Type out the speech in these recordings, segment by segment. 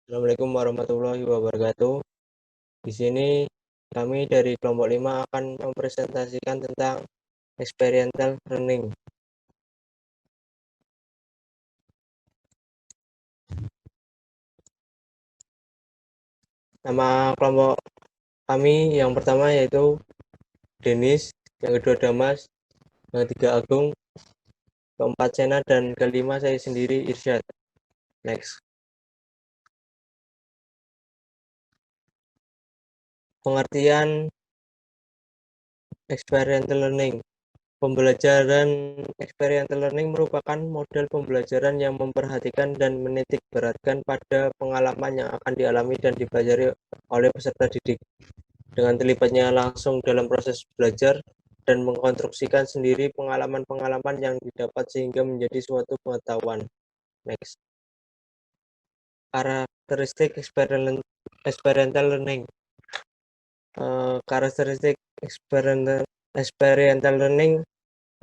Assalamualaikum warahmatullahi wabarakatuh. Di sini kami dari kelompok 5 akan mempresentasikan tentang experiential learning. Nama kelompok kami yang pertama yaitu Denis, yang kedua Damas, yang ketiga Agung, keempat Sena, dan kelima saya sendiri Irsyad. Next. Pengertian experiential learning. Pembelajaran experiential learning merupakan model pembelajaran yang memperhatikan dan menitik beratkan pada pengalaman yang akan dialami dan dipelajari oleh peserta didik, dengan terlibatnya langsung dalam proses belajar dan mengkonstruksikan sendiri pengalaman-pengalaman yang didapat sehingga menjadi suatu pengetahuan. Next. Karakteristik experiential learning. Karakteristik experiential learning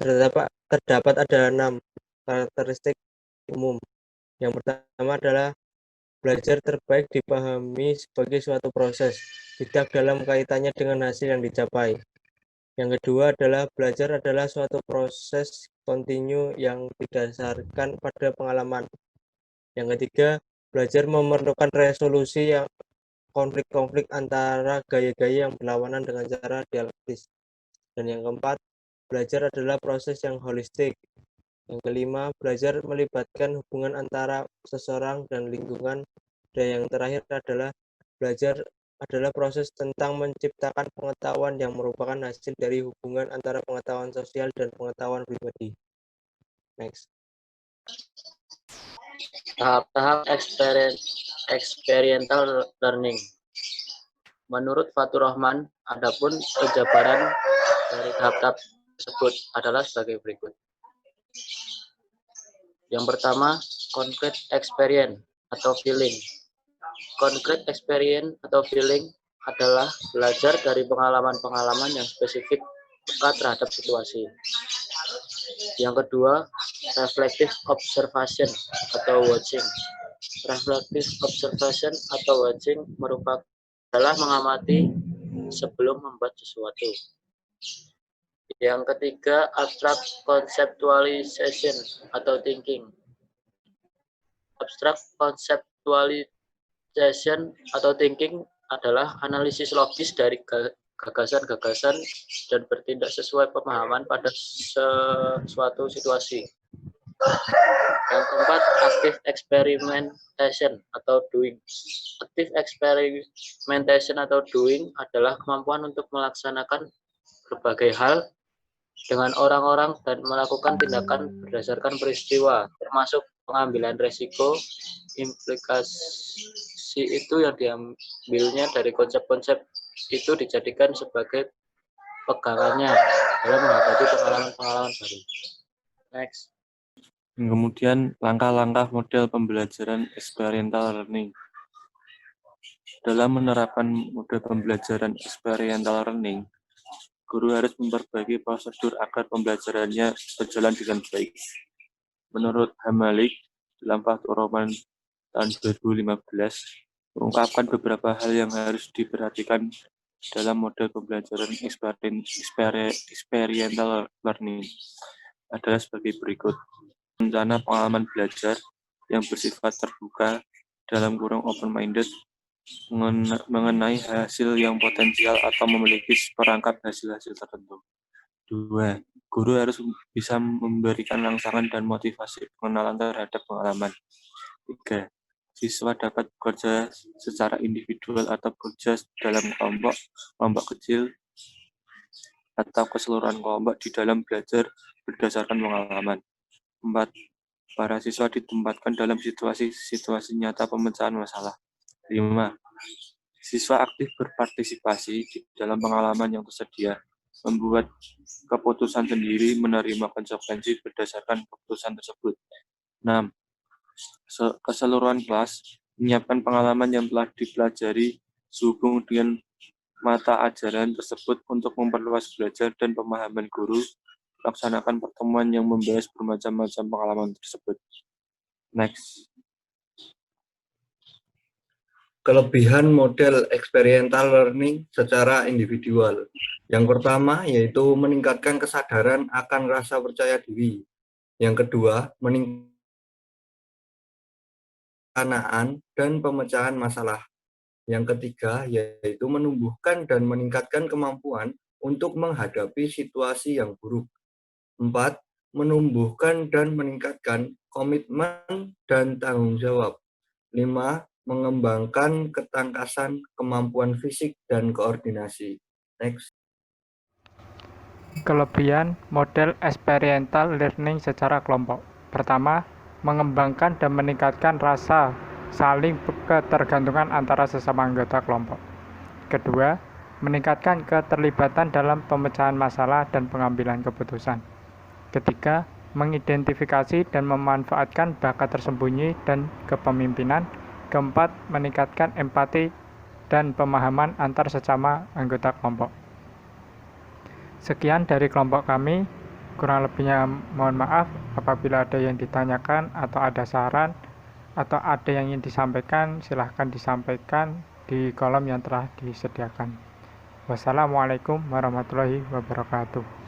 terdapat ada 6 karakteristik umum. Yang pertama adalah belajar terbaik dipahami sebagai suatu proses, tidak dalam kaitannya dengan hasil yang dicapai. Yang kedua adalah belajar adalah suatu proses kontinu yang didasarkan pada pengalaman. Yang ketiga, belajar memerlukan resolusi yang konflik-konflik antara gaya-gaya yang berlawanan dengan cara dialektis. Dan yang keempat, belajar adalah proses yang holistik. Yang kelima, belajar melibatkan hubungan antara seseorang dan lingkungan. Dan yang terakhir adalah belajar adalah proses tentang menciptakan pengetahuan yang merupakan hasil dari hubungan antara pengetahuan sosial dan pengetahuan pribadi. Next. Tahap-tahap experiential learning. Menurut Fatur Rahman, adapun penjabaran dari tahap-tahap tersebut adalah sebagai berikut. Yang pertama, concrete experience atau feeling. Concrete experience atau feeling adalah belajar dari pengalaman-pengalaman yang spesifik peka terhadap situasi. Yang kedua, reflective observation atau watching. Reflective observation atau watching adalah mengamati sebelum membuat sesuatu. Yang ketiga, abstract conceptualization atau thinking. Abstract conceptualization atau thinking adalah analisis logis dari gagasan-gagasan dan bertindak sesuai pemahaman pada suatu situasi. Yang keempat, active experimentation atau doing. Active experimentation atau doing adalah kemampuan untuk melaksanakan berbagai hal dengan orang-orang dan melakukan tindakan berdasarkan peristiwa, termasuk pengambilan resiko. Implikasi itu yang diambilnya dari konsep-konsep itu dijadikan sebagai pegangannya dalam menghadapi pengalaman-pengalaman baru. Next. Kemudian langkah-langkah model pembelajaran experiential learning. Dalam menerapkan model pembelajaran experiential learning, guru harus memperbaiki prosedur agar pembelajarannya berjalan dengan baik. Menurut Hamalik, dalam Fathur Rahman tahun 2015, mengungkapkan beberapa hal yang harus diperhatikan dalam model pembelajaran experiential learning adalah sebagai berikut. Rencana pengalaman belajar yang bersifat terbuka (open-minded) mengenai hasil yang potensial atau memiliki seperangkat hasil-hasil tertentu. 2. Guru harus bisa memberikan rangsangan dan motivasi pengenalan terhadap pengalaman. 3. Siswa dapat bekerja secara individual atau bekerja dalam kelompok kecil, atau keseluruhan kelompok di dalam belajar berdasarkan pengalaman. 4. Para siswa ditempatkan dalam situasi nyata pemecahan masalah. 5. Siswa aktif berpartisipasi di dalam pengalaman yang tersedia, membuat keputusan sendiri, menerima konsekuensi berdasarkan keputusan tersebut. 6. Keseluruhan kelas menyiapkan pengalaman yang telah dipelajari sehubung dengan mata ajaran tersebut untuk memperluas belajar dan pemahaman guru. Laksanakan pertemuan yang membahas bermacam-macam pengalaman tersebut. Next. Kelebihan model experiential learning secara individual. Yang pertama yaitu meningkatkan kesadaran akan rasa percaya diri. Yang kedua, meningkatkan dan pemecahan masalah. Yang ketiga yaitu menumbuhkan dan meningkatkan kemampuan untuk menghadapi situasi yang buruk. 4. Menumbuhkan dan meningkatkan komitmen dan tanggung jawab. 5. Mengembangkan ketangkasan, kemampuan fisik, dan koordinasi. Next. Kelebihan model experiential learning secara kelompok. Pertama, mengembangkan dan meningkatkan rasa saling ketergantungan antara sesama anggota kelompok. Kedua, meningkatkan keterlibatan dalam pemecahan masalah dan pengambilan keputusan. Ketiga, mengidentifikasi dan memanfaatkan bakat tersembunyi dan kepemimpinan. Keempat, meningkatkan empati dan pemahaman antar sesama anggota kelompok. Sekian dari kelompok kami, kurang lebihnya mohon maaf apabila ada yang ditanyakan atau ada saran atau ada yang ingin disampaikan, silahkan disampaikan di kolom yang telah disediakan. Wassalamualaikum warahmatullahi wabarakatuh.